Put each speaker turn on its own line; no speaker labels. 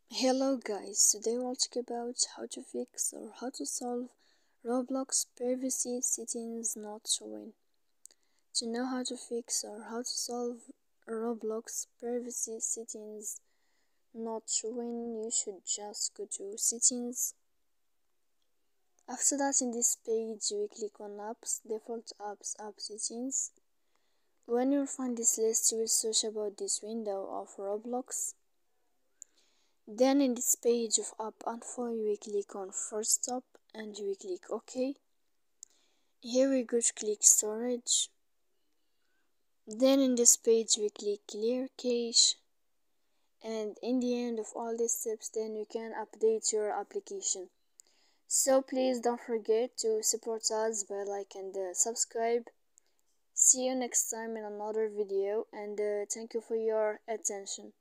Hello guys, today we'll talk about how to fix or how to solve Roblox privacy settings not showing. To know how to fix or how to solve Roblox privacy settings not showing, you should just go to settings. After that, in this page we click on apps, default apps, app settings. When you find this list, you will search about this window of Roblox. Then in this page of app info, you will click on first stop and you will click OK. Here we go to click storage. Then in this page we click clear cache, and in the end of all these steps, then you can update your application. So please don't forget to support us by like and subscribe. See you next time in another video, and thank you for your attention.